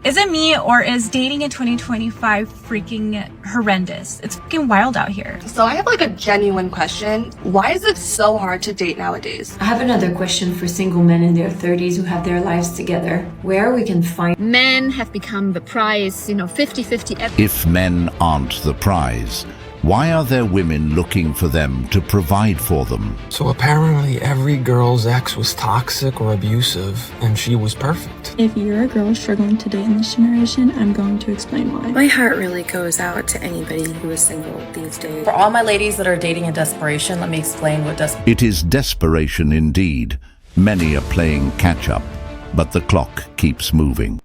Is it me, or is dating in 2025 freaking horrendous? It's freaking wild out here. So I have like a genuine question. Why is it so hard to date nowadays? I have another question for single men in their 30s who have their lives together. Where we can find Men have become the prize, 50-50. If men aren't the prize, why are there women looking for them to provide for them? So apparently every girl's ex was toxic or abusive, and she was perfect. If you're a girl struggling to date in this generation, I'm going to explain why. My heart really goes out to anybody who is single these days. For all my ladies that are dating in desperation, let me explain what desperation. It is desperation indeed. Many are playing catch-up, but the clock keeps moving.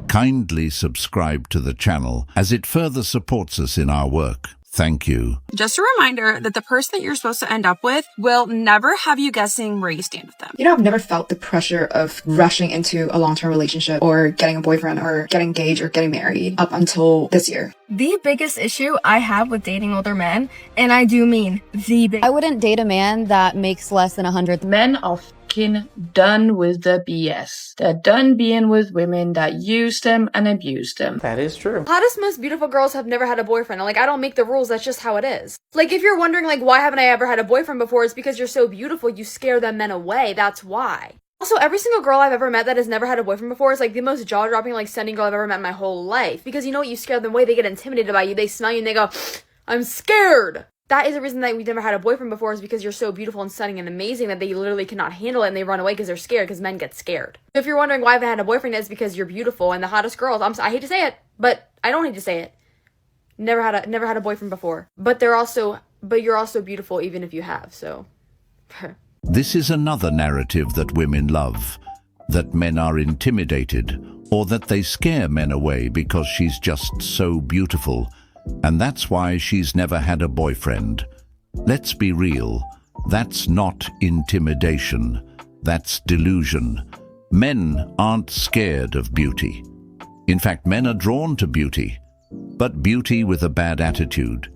Kindly subscribe to the channel as it further supports us in our work. Thank you. Just a reminder that the person that you're supposed to end up with will never have you guessing where you stand with them. I've never felt the pressure of rushing into a long-term relationship or getting a boyfriend or getting engaged or getting married up until this year. The biggest issue I have with dating older men, and I do mean the big... I wouldn't date a man that makes less than 100. Men are fucking done with the BS. They're done being with women that use them and abuse them. That is true. Hottest, most beautiful girls have never had a boyfriend. Like, I don't make the rules, that's just how it is. Like, if you're wondering, like, why haven't I ever had a boyfriend before, it's because you're so beautiful, you scare them men away, that's why. Also, every single girl I've ever met that has never had a boyfriend before is like the most jaw-dropping, like, stunning girl I've ever met in my whole life. Because you know what, you scare them away, they get intimidated by you, they smell you and they go, I'm scared! That is the reason that we've never had a boyfriend before, is because you're so beautiful and stunning and amazing that they literally cannot handle it and they run away because they're scared, because men get scared. So if you're wondering why I haven't had a boyfriend, it's because you're beautiful and the hottest girls, I hate to say it, but I don't hate to say it. Never had a boyfriend before. But you're also beautiful even if you have, so. This is another narrative that women love, that men are intimidated, or that they scare men away because she's just so beautiful, and that's why she's never had a boyfriend. Let's be real, that's not intimidation, that's delusion. Men aren't scared of beauty. In fact, men are drawn to beauty, but beauty with a bad attitude,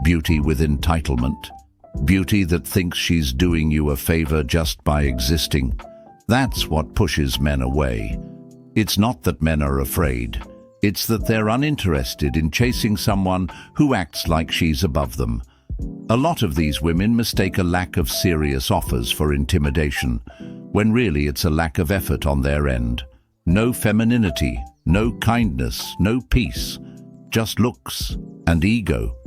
beauty with entitlement, beauty that thinks she's doing you a favor just by existing. That's what pushes men away. It's not that men are afraid. It's that they're uninterested in chasing someone who acts like she's above them. A lot of these women mistake a lack of serious offers for intimidation, when really it's a lack of effort on their end. No femininity, no kindness, no peace, just looks and ego.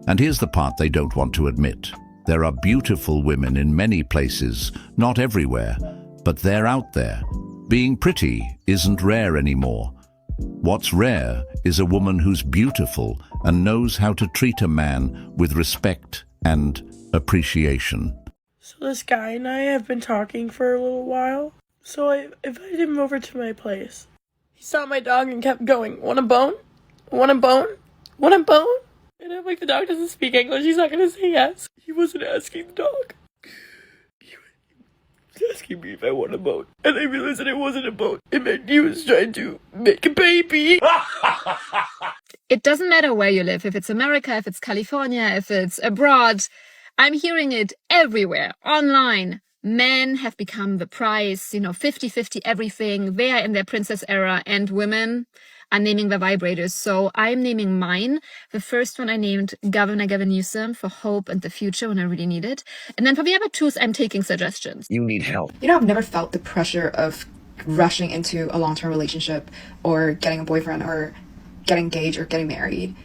And here's the part they don't want to admit. There are beautiful women in many places, not everywhere, but they're out there. Being pretty isn't rare anymore. What's rare is a woman who's beautiful and knows how to treat a man with respect and appreciation. So this guy and I have been talking for a little while, so I invited him over to my place. He saw my dog and kept going, want a bone? Want a bone? Want a bone? And I'm like, the dog doesn't speak English, he's not gonna say yes. He wasn't asking the dog. He was asking me if I want a bone. And I realized that it wasn't a bone. It meant he was trying to make a baby. It doesn't matter where you live, if it's America, if it's California, if it's abroad. I'm hearing it everywhere, online. Men have become the prize, 50-50 everything. They are in their princess era, and women are naming their vibrators. So I'm naming mine. The first one I named Governor Gavin Newsom for hope and the future when I really need it. And then for the other two, I'm taking suggestions. You need help. I've never felt the pressure of rushing into a long-term relationship or getting a boyfriend or getting engaged or getting married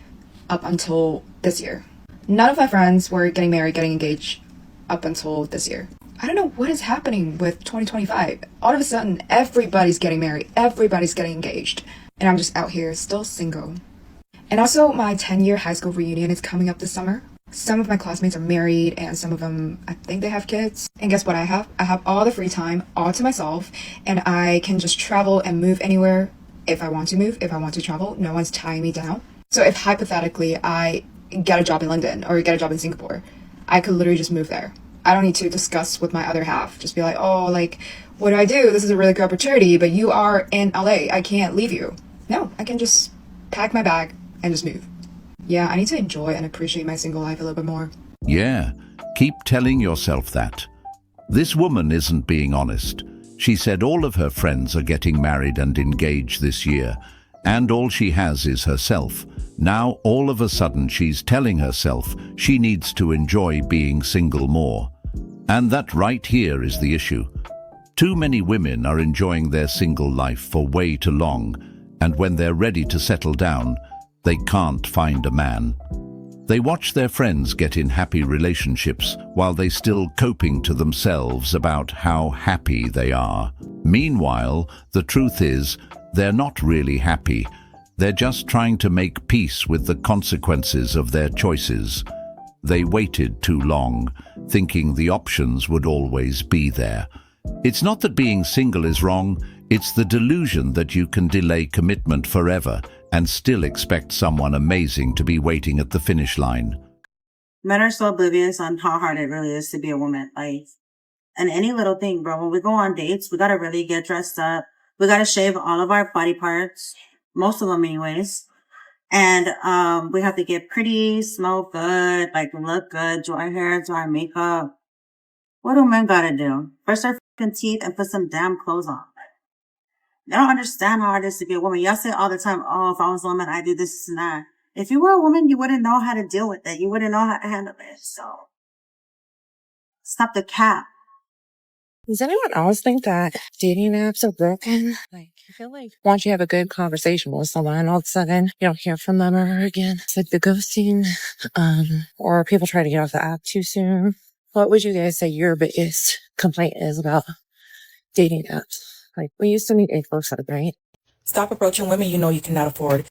up until this year. None of my friends were getting married, getting engaged up until this year. I don't know what is happening with 2025. All of a sudden, everybody's getting married, everybody's getting engaged. And I'm just out here still single. And also my 10-year high school reunion is coming up this summer. Some of my classmates are married and some of them, I think they have kids. And guess what I have? I have all the free time all to myself, and I can just travel and move anywhere if I want to move, if I want to travel. No one's tying me down. So if hypothetically I get a job in London or get a job in Singapore, I could literally just move there. I don't need to discuss with my other half. Just be like, oh, like, what do I do? This is a really good opportunity, but you are in LA. I can't leave you. No, I can just pack my bag and just move. Yeah, I need to enjoy and appreciate my single life a little bit more. Yeah, keep telling yourself that. This woman isn't being honest. She said all of her friends are getting married and engaged this year, and all she has is herself. Now, all of a sudden, she's telling herself she needs to enjoy being single more. And that right here is the issue. Too many women are enjoying their single life for way too long, and when they're ready to settle down, they can't find a man. They watch their friends get in happy relationships while they still coping to themselves about how happy they are. Meanwhile, the truth is, they're not really happy. They're just trying to make peace with the consequences of their choices. They waited too long, thinking the options would always be there. It's not that being single is wrong, it's the delusion that you can delay commitment forever and still expect someone amazing to be waiting at the finish line. Men are so oblivious on how hard it really is to be a woman. Like, and any little thing, bro, when we go on dates, we gotta really get dressed up. We gotta shave all of our body parts, most of them anyways. And we have to get pretty, smell good, like look good, do our hair, do our makeup. What do men gotta do? Brush their fucking teeth and put some damn clothes on. They don't understand how hard it is to be a woman. Y'all say all the time, oh, if I was a woman, I'd do this and that. If you were a woman, you wouldn't know how to deal with it. You wouldn't know how to handle it. So, stop the cap. Does anyone else think that dating apps are broken? Like, I feel like once you have a good conversation with someone, all of a sudden you don't hear from them ever again. It's like the ghosting, or people try to get off the app too soon. What would you guys say your biggest complaint is about dating apps? Like, we used to meet 847, right? Stop approaching women you know you cannot afford.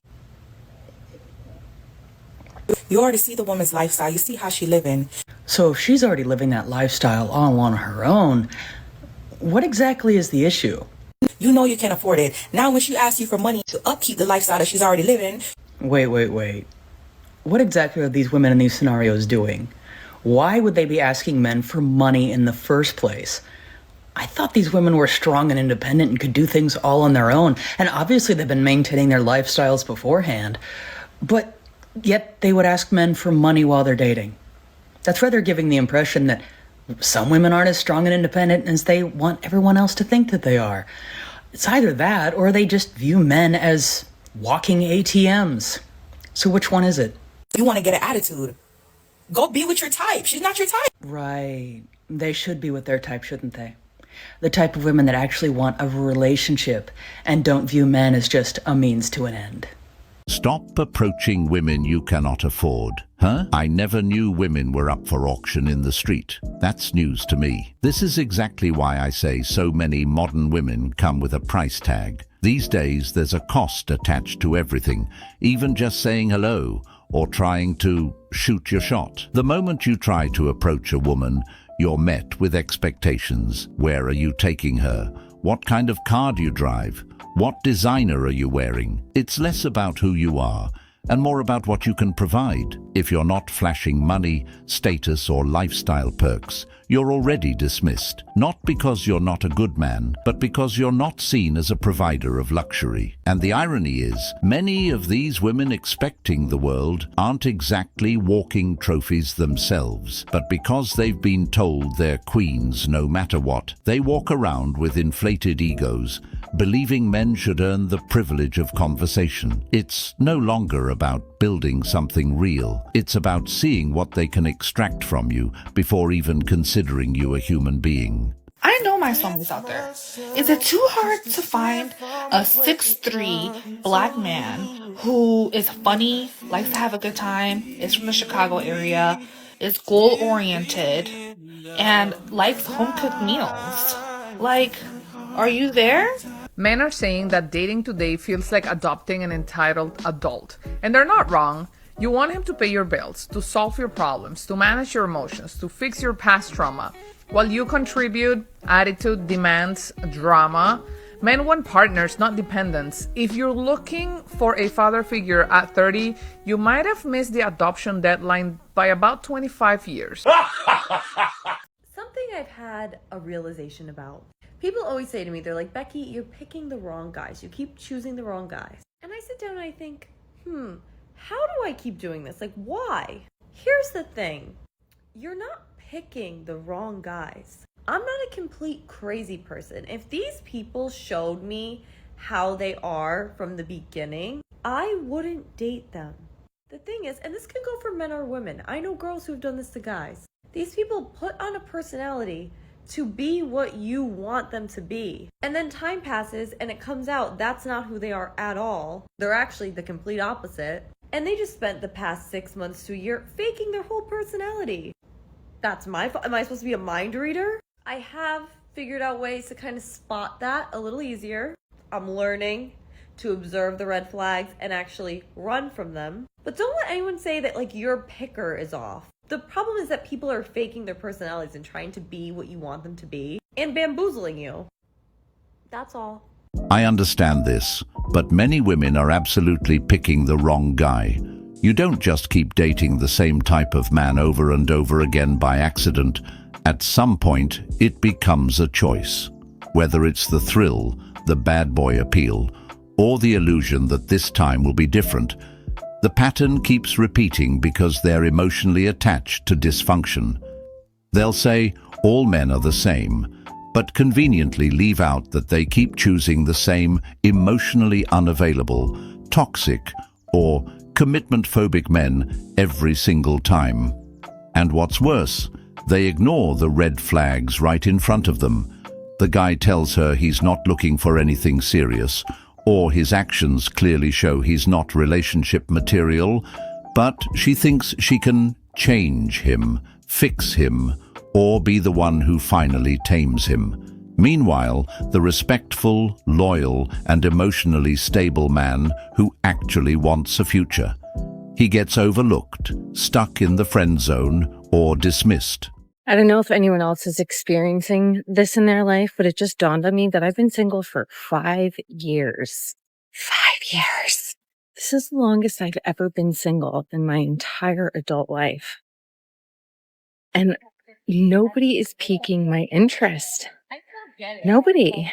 You already see the woman's lifestyle. You see how she living. So if she's already living that lifestyle all on her own, what exactly is the issue? You know you can't afford it. Now when she asks you for money to upkeep the lifestyle that she's already living. Wait. What exactly are these women in these scenarios doing? Why would they be asking men for money in the first place? I thought these women were strong and independent and could do things all on their own. And obviously they've been maintaining their lifestyles beforehand. But yet they would ask men for money while they're dating. That's why they're giving the impression that some women aren't as strong and independent as they want everyone else to think that they are. It's either that or they just view men as walking ATMs. So which one is it? You want to get an attitude. Go be with your type. She's not your type. Right. They should be with their type, shouldn't they? The type of women that actually want a relationship and don't view men as just a means to an end. Stop approaching women you cannot afford. Huh? I never knew women were up for auction in the street. That's news to me. This is exactly why I say so many modern women come with a price tag. These days, there's a cost attached to everything, even just saying hello or trying to shoot your shot. The moment you try to approach a woman, you're met with expectations. Where are you taking her? What kind of car do you drive? What designer are you wearing? It's less about who you are and more about what you can provide. If you're not flashing money, status, or lifestyle perks, you're already dismissed. Not because you're not a good man, but because you're not seen as a provider of luxury. And the irony is, many of these women expecting the world aren't exactly walking trophies themselves, but because they've been told they're queens no matter what, they walk around with inflated egos, believing men should earn the privilege of conversation. It's no longer about building something real. It's about seeing what they can extract from you before even considering you a human being. I know my song is out there. Is it too hard to find a 6'3" black man who is funny, likes to have a good time, is from the Chicago area, is goal-oriented, and likes home-cooked meals? Like, are you there? Men are saying that dating today feels like adopting an entitled adult. And they're not wrong. You want him to pay your bills, to solve your problems, to manage your emotions, to fix your past trauma. While you contribute attitude, demands, drama, men want partners, not dependents. If you're looking for a father figure at 30, you might have missed the adoption deadline by about 25 years. Something I've had a realization about. People always say to me, they're like, Becky, you're picking the wrong guys. You keep choosing the wrong guys. And I sit down and I think, how do I keep doing this? Like, why? Here's the thing. You're not picking the wrong guys. I'm not a complete crazy person. If these people showed me how they are from the beginning, I wouldn't date them. The thing is, and this can go for men or women, I know girls who've done this to guys. These people put on a personality to be what you want them to be. And then time passes and it comes out that's not who they are at all. They're actually the complete opposite. And they just spent the past 6 months to a year faking their whole personality. That's my fault. Am I supposed to be a mind reader? I have figured out ways to kind of spot that a little easier. I'm learning to observe the red flags and actually run from them. But don't let anyone say that like your picker is off. The problem is that people are faking their personalities and trying to be what you want them to be and bamboozling you. That's all. I understand this, but many women are absolutely picking the wrong guy. You don't just keep dating the same type of man over and over again by accident. At some point, it becomes a choice. Whether it's the thrill, the bad boy appeal, or the illusion that this time will be different, the pattern keeps repeating because they're emotionally attached to dysfunction. They'll say all men are the same, but conveniently leave out that they keep choosing the same emotionally unavailable, toxic, or commitment-phobic men every single time. And what's worse, they ignore the red flags right in front of them. The guy tells her he's not looking for anything serious, or his actions clearly show he's not relationship material, but she thinks she can change him, fix him, or be the one who finally tames him. Meanwhile, the respectful, loyal, and emotionally stable man who actually wants a future. He gets overlooked, stuck in the friend zone, or dismissed. I don't know if anyone else is experiencing this in their life, but it just dawned on me that I've been single for 5 years. 5 years. This is the longest I've ever been single in my entire adult life. And nobody is piquing my interest. Nobody.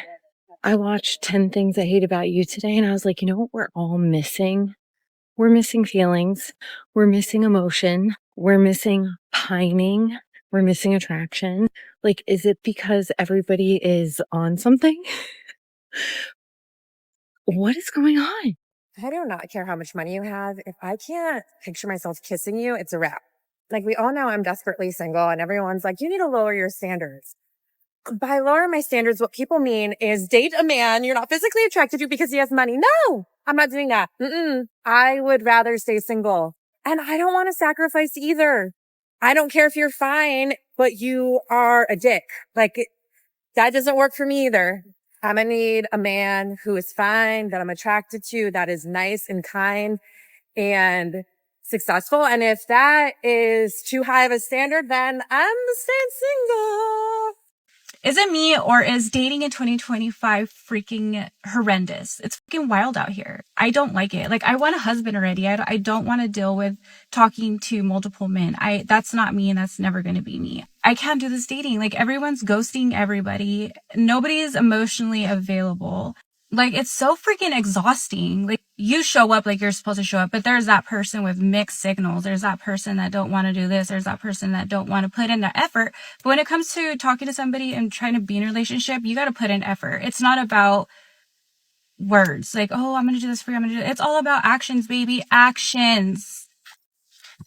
I watched 10 Things I Hate About You today, and I was like, you know what we're all missing? We're missing feelings. We're missing emotion. We're missing pining. We're missing attraction. Like, is it because everybody is on something? What is going on? I do not care how much money you have. If I can't picture myself kissing you, it's a wrap. Like, we all know I'm desperately single, and everyone's like, you need to lower your standards. By lowering my standards, what people mean is date a man you're not physically attracted to because he has money. No, I'm not doing that. I would rather stay single. And I don't want to sacrifice either. I don't care if you're fine, but you are a dick. Like, that doesn't work for me either. I'm going to need a man who is fine, that I'm attracted to, that is nice and kind and successful. And if that is too high of a standard, then I'm staying single. Is it me, or is dating in 2025 freaking horrendous? It's freaking wild out here. I don't like it. Like, I want a husband already. I don't want to deal with talking to multiple men. That's not me, and that's never going to be me. I can't do this dating. Like, everyone's ghosting everybody. Nobody's emotionally available. Like, it's so freaking exhausting. Like, you show up like you're supposed to show up, but there's that person with mixed signals. There's that person that don't want to do this. There's that person that don't want to put in the effort. But when it comes to talking to somebody and trying to be in a relationship, you got to put in effort. It's not about words. Like, oh, I'm going to do this for you. I'm going to do it. It's all about actions, baby. Actions.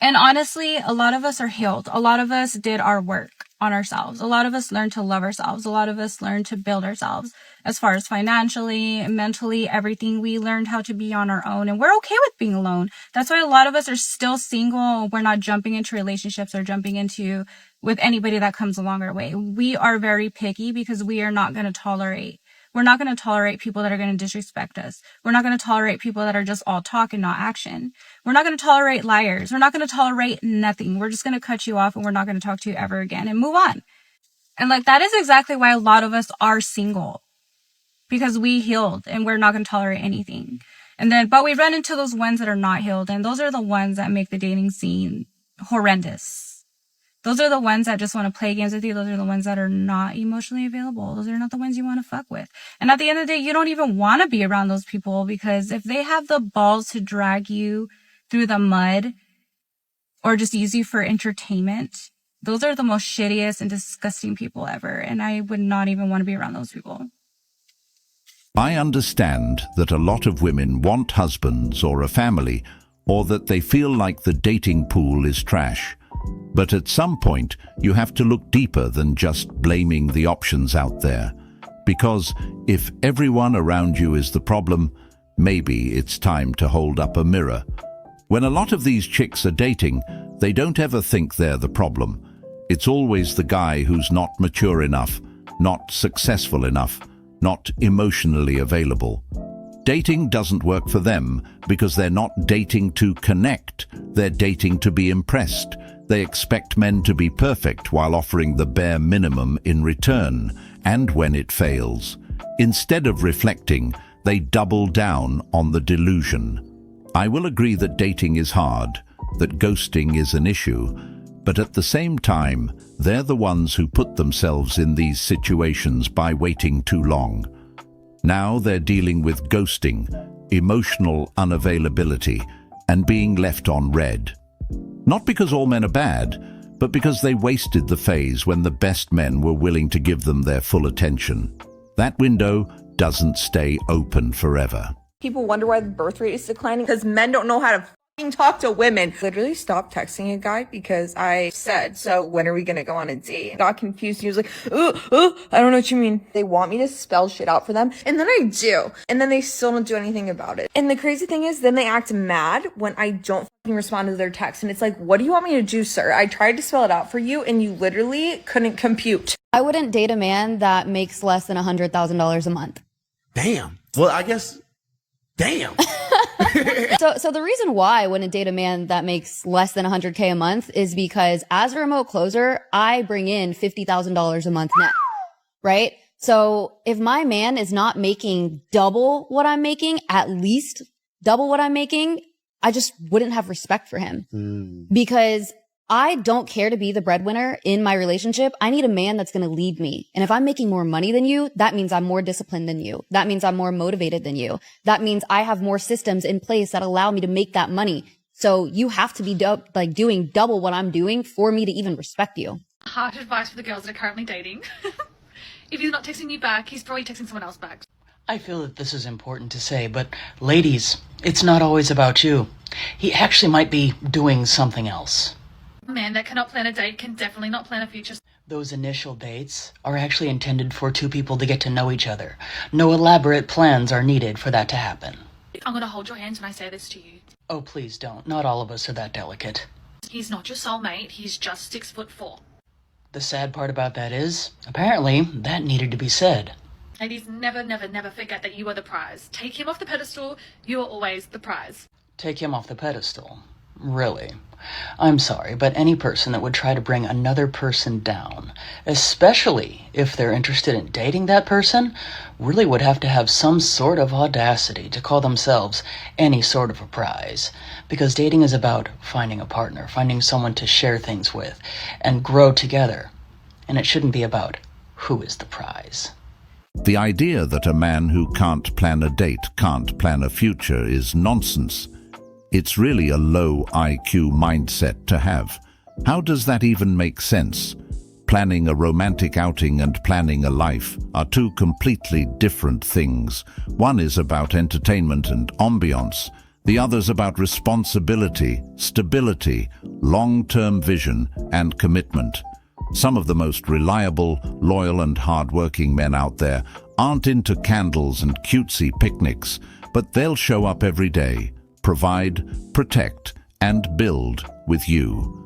And honestly, a lot of us are healed. A lot of us did our work on ourselves. A lot of us learned to love ourselves. A lot of us learned to build ourselves as far as financially, mentally, everything. We learned how to be on our own, and we're okay with being alone. That's why a lot of us are still single. We're not jumping into relationships or jumping into with anybody that comes along our way. We are very picky because we are not going to tolerate. We're not going to tolerate people that are going to disrespect us. We're not going to tolerate people that are just all talk and not action. We're not going to tolerate liars. We're not going to tolerate nothing. We're just going to cut you off, and we're not going to talk to you ever again and move on. And like, that is exactly why a lot of us are single, because we healed and we're not going to tolerate anything. But we run into those ones that are not healed, and those are the ones that make the dating scene horrendous. Those are the ones that just want to play games with you. Those are the ones that are not emotionally available. Those are not the ones you want to fuck with. And at the end of the day, you don't even want to be around those people, because if they have the balls to drag you through the mud or just use you for entertainment, Those are the most shittiest and disgusting people ever. And I would not even want to be around those people. I understand that a lot of women want husbands or a family, or that they feel like the dating pool is trash. But at some point, you have to look deeper than just blaming the options out there. Because if everyone around you is the problem, maybe it's time to hold up a mirror. When a lot of these chicks are dating, they don't ever think they're the problem. It's always the guy who's not mature enough, not successful enough, not emotionally available. Dating doesn't work for them because they're not dating to connect, they're dating to be impressed. They expect men to be perfect while offering the bare minimum in return, and when it fails, instead of reflecting, they double down on the delusion. I will agree that dating is hard, that ghosting is an issue, but at the same time, they're the ones who put themselves in these situations by waiting too long. Now they're dealing with ghosting, emotional unavailability, and being left on red. Not because all men are bad, but because they wasted the phase when the best men were willing to give them their full attention. That window doesn't stay open forever. People wonder why the birth rate is declining because men don't know how to talk to women. Literally stopped texting a guy because I said, so when are we going to go on a date? Got confused. He was like, I don't know what you mean. They want me to spell shit out for them. And then I do. And then they still don't do anything about it. And the crazy thing is then they act mad when I don't respond to their text. And it's like, what do you want me to do, sir? I tried to spell it out for you and you literally couldn't compute. I wouldn't date a man that makes less than $100,000 a month. Damn. Well, I guess, damn. So the reason why I wouldn't date a man that makes less than 100K a month is because as a remote closer, I bring in $50,000 a month net, right? So if my man is not making double what I'm making, at least double what I'm making, I just wouldn't have respect for him because I don't care to be the breadwinner in my relationship. I need a man that's going to lead me. And if I'm making more money than you, that means I'm more disciplined than you. That means I'm more motivated than you. That means I have more systems in place that allow me to make that money. So you have to be doing double what I'm doing for me to even respect you. Hard advice for the girls that are currently dating. If he's not texting you back, he's probably texting someone else back. I feel that this is important to say, but ladies, it's not always about you. He actually might be doing something else. A man that cannot plan a date can definitely not plan a future. Those initial dates are actually intended for two people to get to know each other. No elaborate plans are needed for that to happen. I'm going to hold your hands when I say this to you. Oh, please don't. Not all of us are that delicate. He's not your soulmate. He's just 6'4". The sad part about that is, apparently, that needed to be said. Ladies, never, never, never forget that you are the prize. Take him off the pedestal. You are always the prize. Take him off the pedestal. Really? I'm sorry, but any person that would try to bring another person down, especially if they're interested in dating that person, really would have to have some sort of audacity to call themselves any sort of a prize. Because dating is about finding a partner, finding someone to share things with, and grow together. And it shouldn't be about who is the prize. The idea that a man who can't plan a date can't plan a future is nonsense. It's really a low IQ mindset to have. How does that even make sense? Planning a romantic outing and planning a life are two completely different things. One is about entertainment and ambiance. The other's about responsibility, stability, long-term vision, and commitment. Some of the most reliable, loyal, and hard-working men out there aren't into candles and cutesy picnics, but they'll show up every day, provide, protect, and build with you.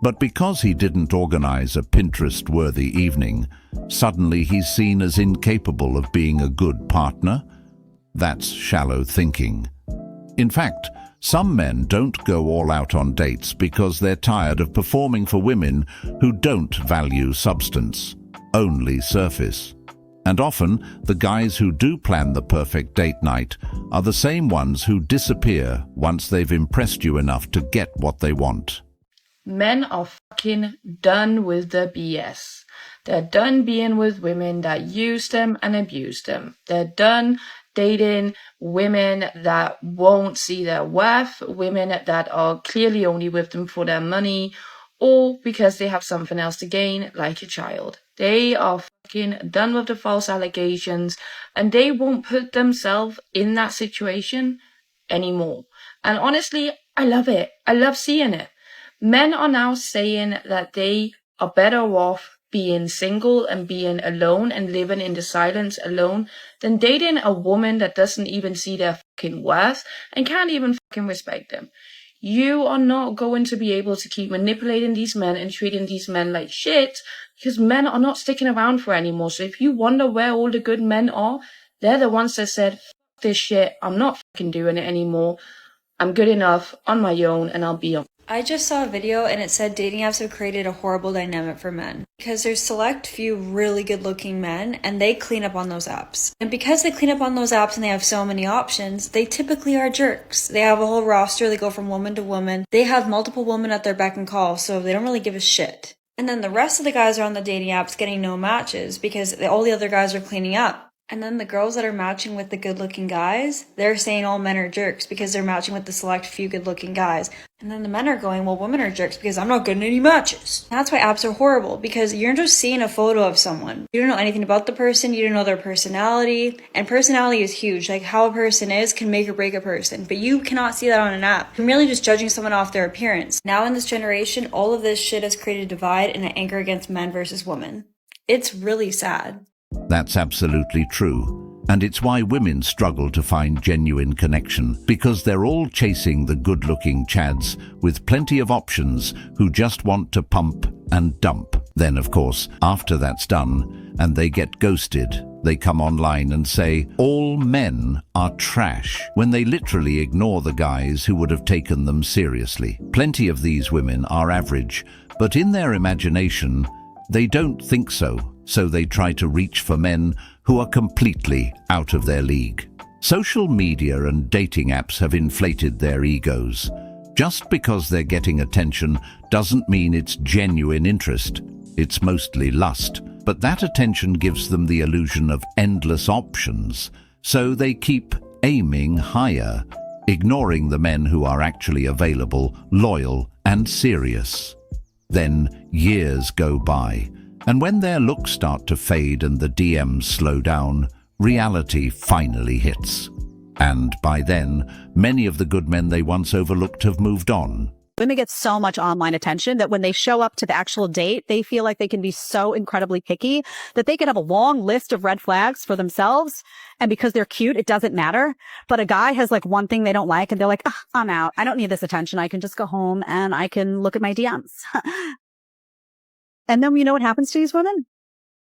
But because he didn't organize a Pinterest-worthy evening, suddenly he's seen as incapable of being a good partner? That's shallow thinking. In fact, some men don't go all out on dates because they're tired of performing for women who don't value substance, only surface. And often, the guys who do plan the perfect date night are the same ones who disappear once they've impressed you enough to get what they want. Men are fucking done with the BS. They're done being with women that use them and abuse them. They're done dating women that won't see their worth, women that are clearly only with them for their money, or because they have something else to gain, like a child. They are fucking done with the false allegations, and they won't put themselves in that situation anymore. And honestly, I love it. I love seeing it. Men are now saying that they are better off being single and being alone and living in the silence alone than dating a woman that doesn't even see their fucking worth and can't even fucking respect them. You are not going to be able to keep manipulating these men and treating these men like shit, because men are not sticking around for anymore. So if you wonder where all the good men are, they're the ones that said, fuck this shit, I'm not fucking doing it anymore. I'm good enough on my own and I'll be on. I just saw a video and it said dating apps have created a horrible dynamic for men because there's select few really good looking men and they clean up on those apps. And because they clean up on those apps and they have so many options, they typically are jerks. They have a whole roster, they go from woman to woman. They have multiple women at their beck and call, so they don't really give a shit. And then the rest of the guys are on the dating apps getting no matches because all the other guys are cleaning up. And then the girls that are matching with the good-looking guys, they're saying all men are jerks because they're matching with the select few good-looking guys. And then the men are going, well, women are jerks because I'm not getting any matches. That's why apps are horrible, because you're just seeing a photo of someone. You don't know anything about the person, you don't know their personality. And personality is huge. Like, how a person is can make or break a person. But you cannot see that on an app. You're merely just judging someone off their appearance. Now in this generation, all of this shit has created a divide and an anger against men versus women. It's really sad. That's absolutely true. And it's why women struggle to find genuine connection, because they're all chasing the good-looking chads with plenty of options who just want to pump and dump. Then, of course, after that's done and they get ghosted, they come online and say, all men are trash, when they literally ignore the guys who would have taken them seriously. Plenty of these women are average, but in their imagination, they don't think so. So they try to reach for men who are completely out of their league. Social media and dating apps have inflated their egos. Just because they're getting attention doesn't mean it's genuine interest. It's mostly lust. But that attention gives them the illusion of endless options. So they keep aiming higher, ignoring the men who are actually available, loyal, and serious. Then years go by. And when their looks start to fade and the DMs slow down, reality finally hits. And by then, many of the good men they once overlooked have moved on. Women get so much online attention that when they show up to the actual date, they feel like they can be so incredibly picky that they could have a long list of red flags for themselves. And because they're cute, it doesn't matter. But a guy has like one thing they don't like and they're like, I'm out. I don't need this attention. I can just go home and I can look at my DMs. And then you know what happens to these women?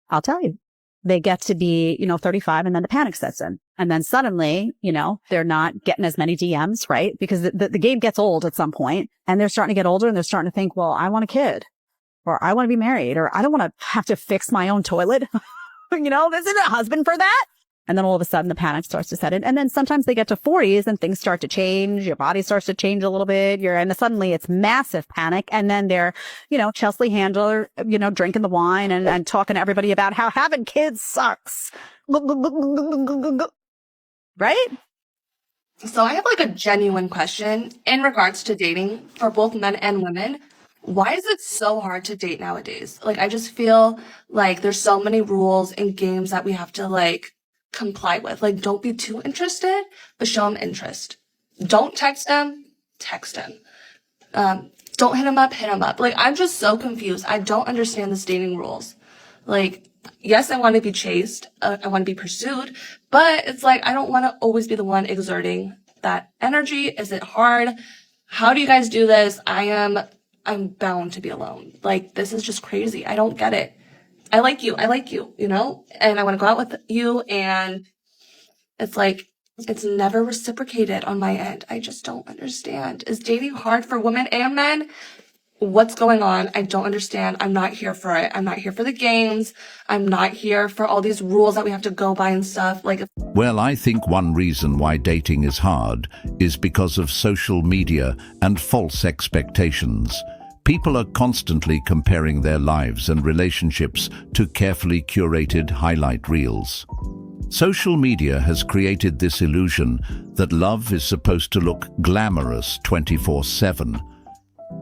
I'll tell you. They get to be, 35 and then the panic sets in. And then suddenly, they're not getting as many DMs, right? Because the game gets old at some point and they're starting to get older and they're starting to think, well, I want a kid or I want to be married or I don't want to have to fix my own toilet. There's a husband for that. And then all of a sudden the panic starts to set in. And then sometimes they get to 40s and things start to change. Your body starts to change a little bit. And suddenly it's massive panic. And then they're, Chelsea Handler, drinking the wine and talking to everybody about how having kids sucks. Right? So I have like a genuine question in regards to dating for both men and women. Why is it so hard to date nowadays? Like, I just feel like there's so many rules and games that we have to comply with. Like, don't be too interested, but show them interest. Don't text them, text them. Don't hit them up, hit them up. Like, I'm just so confused. I don't understand this dating rules. Like, yes, I want to be chased. I want to be pursued, but it's like, I don't want to always be the one exerting that energy. Is it hard? How do you guys do this? I'm bound to be alone. Like, this is just crazy. I don't get it. I like you, and I want to go out with you, and it's like, it's never reciprocated on my end. I just don't understand. Is dating hard for women and men? What's going on? I don't understand. I'm not here for it. I'm not here for the games. I'm not here for all these rules that we have to go by and stuff. Well, I think one reason why dating is hard is because of social media and false expectations. People are constantly comparing their lives and relationships to carefully curated highlight reels. Social media has created this illusion that love is supposed to look glamorous 24/7.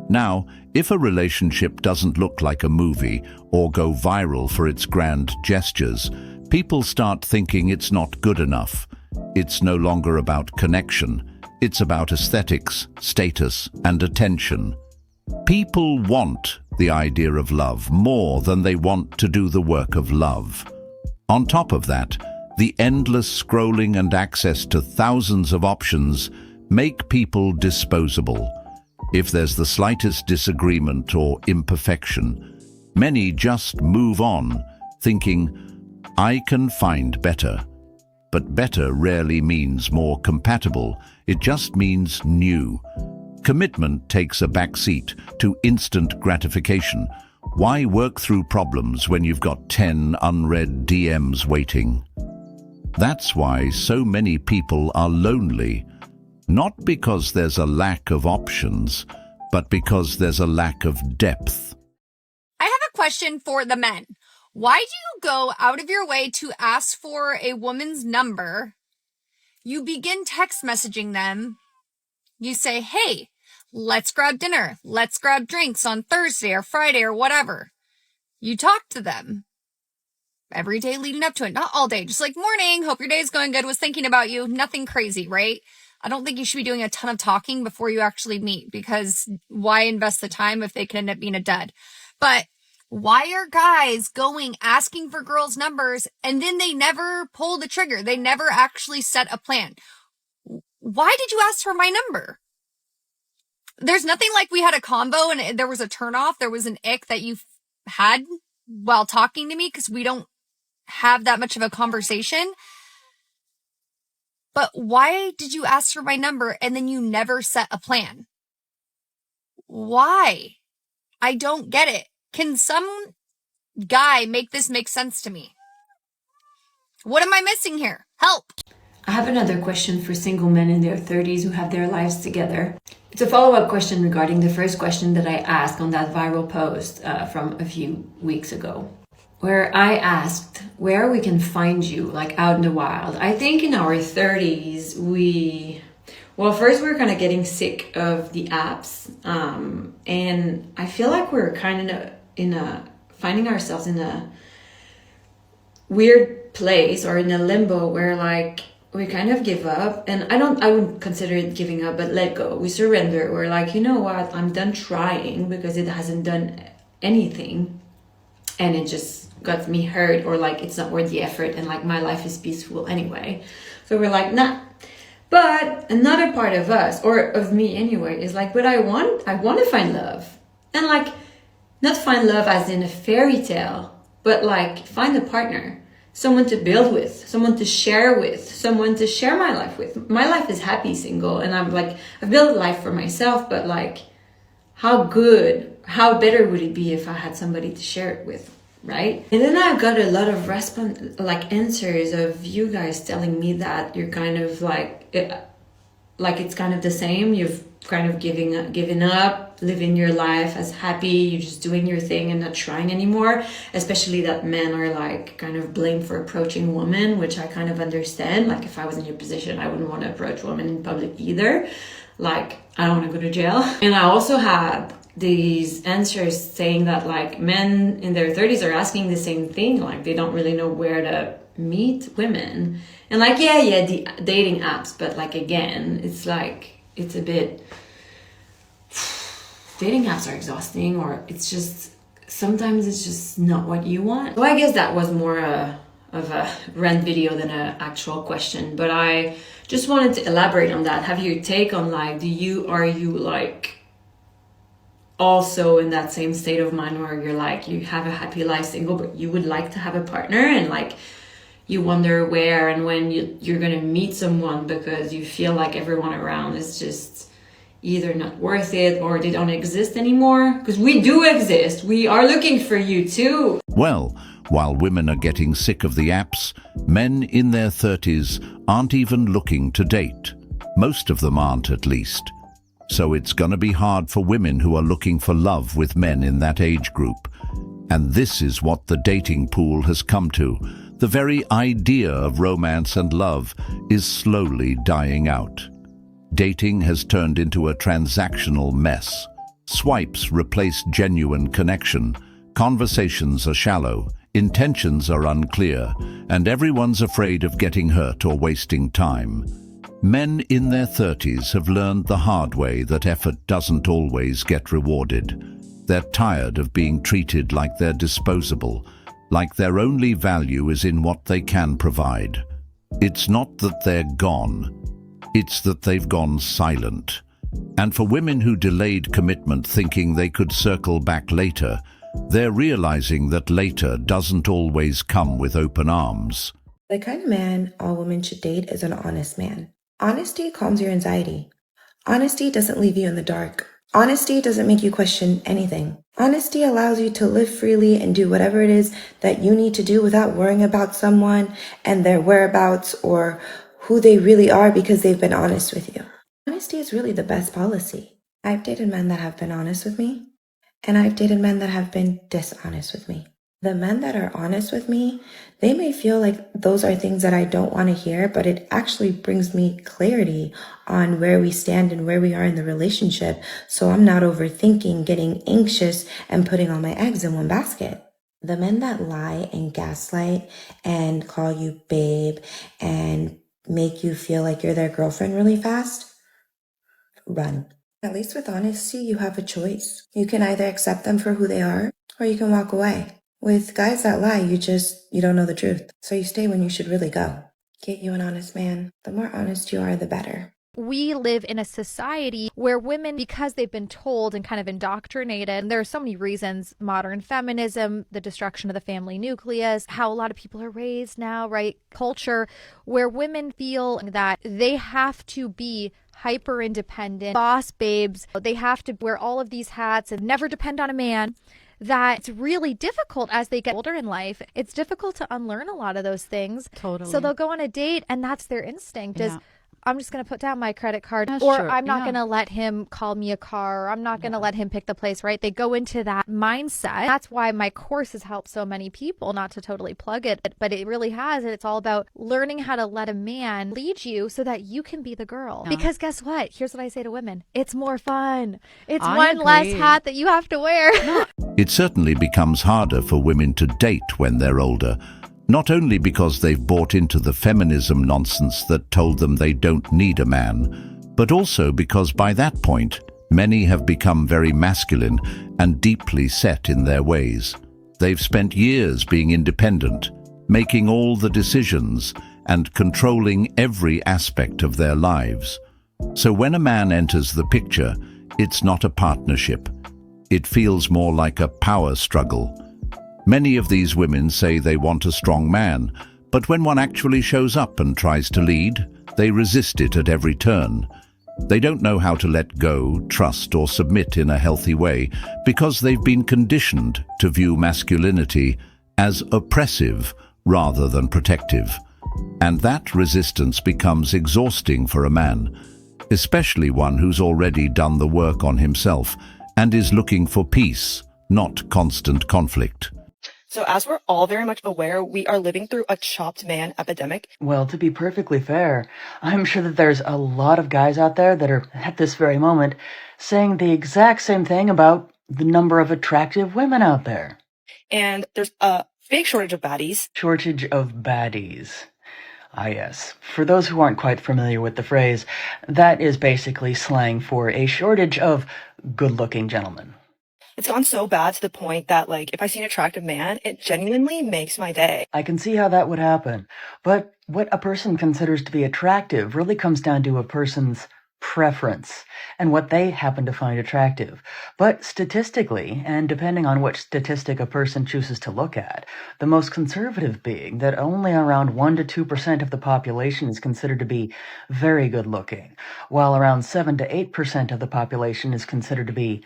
Now, if a relationship doesn't look like a movie or go viral for its grand gestures, people start thinking it's not good enough. It's no longer about connection. It's about aesthetics, status, and attention. People want the idea of love more than they want to do the work of love. On top of that, the endless scrolling and access to thousands of options make people disposable. If there's the slightest disagreement or imperfection, many just move on, thinking, I can find better. But better rarely means more compatible, it just means new. Commitment takes a backseat to instant gratification. Why work through problems when you've got 10 unread DMs waiting? That's why so many people are lonely. Not because there's a lack of options, but because there's a lack of depth. I have a question for the men. Why do you go out of your way to ask for a woman's number? You begin text messaging them. You say, hey, let's grab dinner. Let's grab drinks on Thursday or Friday or whatever. You talk to them every day leading up to it. Not all day. Just like, morning, hope your day's going good. Was thinking about you. Nothing crazy, right? I don't think you should be doing a ton of talking before you actually meet, because why invest the time if they can end up being a dud? But why are guys going asking for girls' numbers and then they never pull the trigger? They never actually set a plan. Why did you ask for my number? There's nothing like we had a convo and there was a turnoff. There was an ick that you had while talking to me because we don't have that much of a conversation. But why did you ask for my number and then you never set a plan? Why? I don't get it. Can some guy make this make sense to me? What am I missing here? Help! I have another question for single men in their 30s who have their lives together. It's a follow-up question regarding the first question that I asked on that viral post from a few weeks ago, where I asked where we can find you, like out in the wild. I think in our 30s, first we're kind of getting sick of the apps. And I feel like we're kind of finding ourselves in a weird place or in a limbo where like we kind of give up. And I wouldn't consider it giving up, but let go. We surrender. We're like, you know what? I'm done trying because it hasn't done anything. And it just got me hurt, or like it's not worth the effort, and like my life is peaceful anyway. So we're like, nah. But another part of us, or of me anyway, is like, but I want to find love. And like, not find love as in a fairy tale, but like find a partner, someone to build with, someone to share with, someone to share my life with. My life is happy single, and I'm like, I've built a life for myself, but like, how better would it be if I had somebody to share it with, right? And then I've got a lot of answers of you guys telling me that you're kind of like it's kind of the same. You've kind of given up, living your life as happy. You're just doing your thing and not trying anymore. Especially that men are like kind of blamed for approaching women, which I kind of understand. Like if I was in your position, I wouldn't want to approach women in public either. Like I don't want to go to jail. And I also had these answers saying that like men in their 30s are asking the same thing. Like they don't really know where to meet women. And like, yeah, the dating apps. But like, again, it's like, it's a bit, dating apps are exhausting, or it's just, sometimes it's just not what you want. So I guess that was more of a rant video than an actual question. But I just wanted to elaborate on that. Have your take on like, are you like, also in that same state of mind where you're like, you have a happy life single, but you would like to have a partner, and like you wonder where and when you're gonna meet someone because you feel like everyone around is just either not worth it or they don't exist anymore? Because we do exist. We are looking for you too. Well, while women are getting sick of the apps, men in their 30s aren't even looking to date. Most of them aren't, at least. So it's gonna be hard for women who are looking for love with men in that age group. And this is what the dating pool has come to. The very idea of romance and love is slowly dying out. Dating has turned into a transactional mess. Swipes replace genuine connection. Conversations are shallow. Intentions are unclear. And everyone's afraid of getting hurt or wasting time. Men in their 30s have learned the hard way that effort doesn't always get rewarded. They're tired of being treated like they're disposable, like their only value is in what they can provide. It's not that they're gone, it's that they've gone silent. And for women who delayed commitment thinking they could circle back later, they're realizing that later doesn't always come with open arms. The kind of man all women should date is an honest man. Honesty calms your anxiety. Honesty doesn't leave you in the dark. Honesty doesn't make you question anything. Honesty allows you to live freely and do whatever it is that you need to do without worrying about someone and their whereabouts or who they really are because they've been honest with you. Honesty is really the best policy. I've dated men that have been honest with me, and I've dated men that have been dishonest with me. The men that are honest with me, they may feel like those are things that I don't want to hear, but it actually brings me clarity on where we stand and where we are in the relationship. So I'm not overthinking, getting anxious, and putting all my eggs in one basket. The men that lie and gaslight and call you babe and make you feel like you're their girlfriend really fast, run. At least with honesty, you have a choice. You can either accept them for who they are, or you can walk away. With guys that lie, you don't know the truth. So you stay when you should really go. Get you an honest man. The more honest you are, the better. We live in a society where women, because they've been told and kind of indoctrinated, and there are so many reasons, modern feminism, the destruction of the family nucleus, how a lot of people are raised now, right? Culture, where women feel that they have to be hyper independent, boss babes. They have to wear all of these hats and never depend on a man. That it's really difficult as they get older in life. It's difficult to unlearn a lot of those things. Totally. So they'll go on a date and that's their instinct is, I'm just going to put down my credit card, That's or true. I'm not Yeah. going to let him call me a car, or I'm not going to let him pick the place, right? They go into that mindset. That's why my course has helped so many people, not to totally plug it, but it really has. And it's all about learning how to let a man lead you so that you can be the girl. Yeah. Because guess what? Here's what I say to women. It's more fun. It's I one less agree. hat that you have to wear. It certainly becomes harder for women to date when they're older, not only because they've bought into the feminism nonsense that told them they don't need a man, but also because by that point, many have become very masculine and deeply set in their ways. They've spent years being independent, making all the decisions and controlling every aspect of their lives. So when a man enters the picture, it's not a partnership. It feels more like a power struggle. Many of these women say they want a strong man, but when one actually shows up and tries to lead, they resist it at every turn. They don't know how to let go, trust, or submit in a healthy way because they've been conditioned to view masculinity as oppressive rather than protective. And that resistance becomes exhausting for a man, especially one who's already done the work on himself and is looking for peace, not constant conflict. So as we're all very much aware, we are living through a chopped man epidemic. Well, to be perfectly fair, I'm sure that there's a lot of guys out there that are, at this very moment, saying the exact same thing about the number of attractive women out there. And there's a big shortage of baddies. Shortage of baddies. Ah, yes. For those who aren't quite familiar with the phrase, that is basically slang for a shortage of good-looking gentlemen. It's gone so bad to the point that, like, if I see an attractive man, it genuinely makes my day. I can see how that would happen. But what a person considers to be attractive really comes down to a person's preference and what they happen to find attractive. But statistically, and depending on which statistic a person chooses to look at, the most conservative being that only around 1 to 2% of the population is considered to be very good looking, while around 7 to 8% of the population is considered to be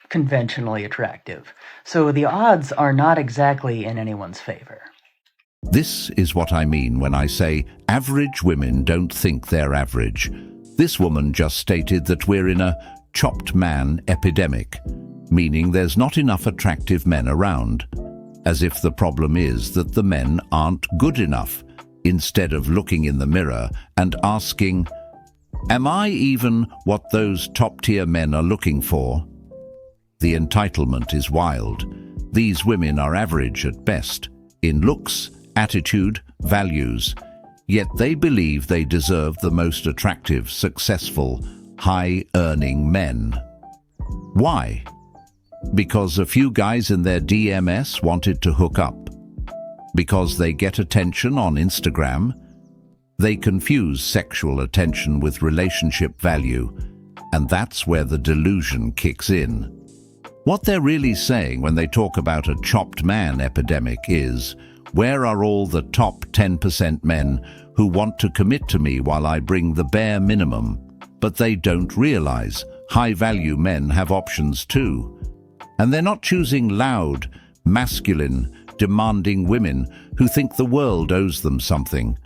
conventionally attractive. So the odds are not exactly in anyone's favor. This is what I mean when I say average women don't think they're average. This woman just stated that we're in a chopped man epidemic, meaning there's not enough attractive men around, as if the problem is that the men aren't good enough, instead of looking in the mirror and asking, am I even what those top-tier men are looking for? The entitlement is wild. These women are average at best, in looks, attitude, values, yet they believe they deserve the most attractive, successful, high-earning men. Why? Because a few guys in their DMs wanted to hook up. Because they get attention on Instagram. They confuse sexual attention with relationship value, and that's where the delusion kicks in. What they're really saying when they talk about a chopped man epidemic is, where are all the top 10% men who want to commit to me while I bring the bare minimum? But they don't realize high-value men have options too. And they're not choosing loud, masculine, demanding women who think the world owes them something.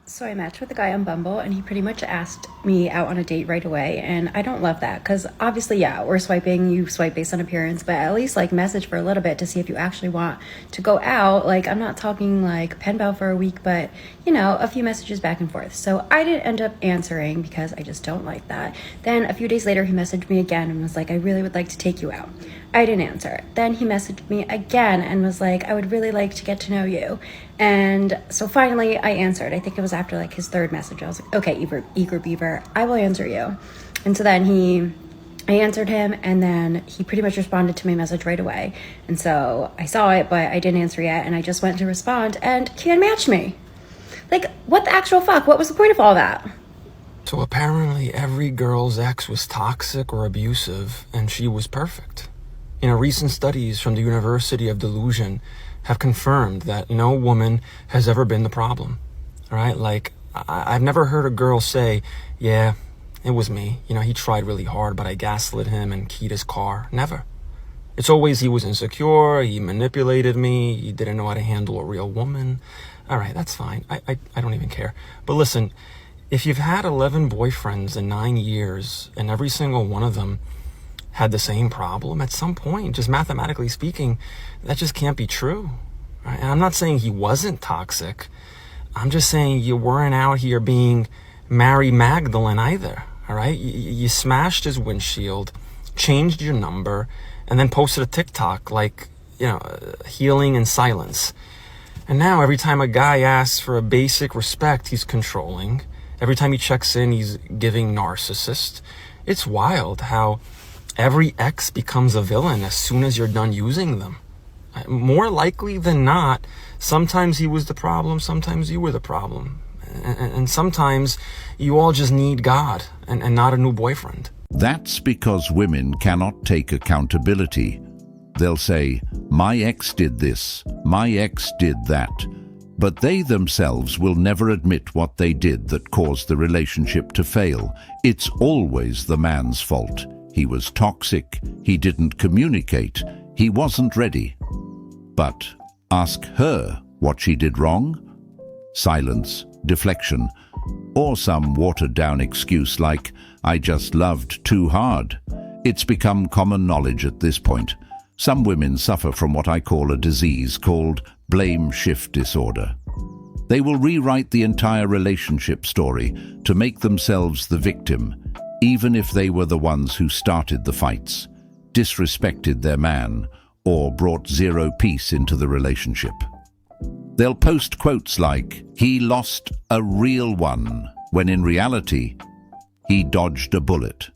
So I matched with a guy on Bumble and he pretty much asked me out on a date right away, and I don't love that because obviously, yeah, we're swiping, you swipe based on appearance, but at least like message for a little bit to see if you actually want to go out. Like, I'm not talking like pen pal for a week, but you know, a few messages back and forth. So I didn't end up answering because I just don't like that. Then a few days later he messaged me again and was like, I really would like to take you out. I didn't answer. Then he messaged me again and was like, I would really like to get to know you. And so finally I answered. I think it was after like his third message. I was like, okay, eager beaver, I will answer you. And so then I answered him, and then he pretty much responded to my message right away. And so I saw it, but I didn't answer yet. And I just went to respond and he unmatched me. Like, what the actual fuck? What was the point of all that? So apparently every girl's ex was toxic or abusive, and she was perfect. You know, recent studies from the University of Delusion have confirmed that no woman has ever been the problem, right? Like, I've never heard a girl say, yeah, it was me. You know, he tried really hard, but I gaslit him and keyed his car. Never. It's always he was insecure, he manipulated me, he didn't know how to handle a real woman. All right, that's fine. I don't even care. But listen, if you've had 11 boyfriends in 9 years and every single one of them had the same problem, at some point, just mathematically speaking, that just can't be true. Right? And I'm not saying he wasn't toxic. I'm just saying you weren't out here being Mary Magdalene either. All right? You smashed his windshield, changed your number, and then posted a TikTok like, you know, healing in silence. And now every time a guy asks for a basic respect, he's controlling. Every time he checks in, he's giving narcissist. It's wild how every ex becomes a villain as soon as you're done using them. More likely than not, sometimes he was the problem, sometimes you were the problem. And sometimes you all just need God and not a new boyfriend. That's because women cannot take accountability. They'll say, my ex did this, my ex did that. But they themselves will never admit what they did that caused the relationship to fail. It's always the man's fault. He was toxic, he didn't communicate, he wasn't ready. But ask her what she did wrong. Silence, deflection, or some watered-down excuse like, I just loved too hard. It's become common knowledge at this point. Some women suffer from what I call a disease called blame shift disorder. They will rewrite the entire relationship story to make themselves the victim, even if they were the ones who started the fights, disrespected their man, or brought zero peace into the relationship. They'll post quotes like, he lost a real one, when in reality, he dodged a bullet.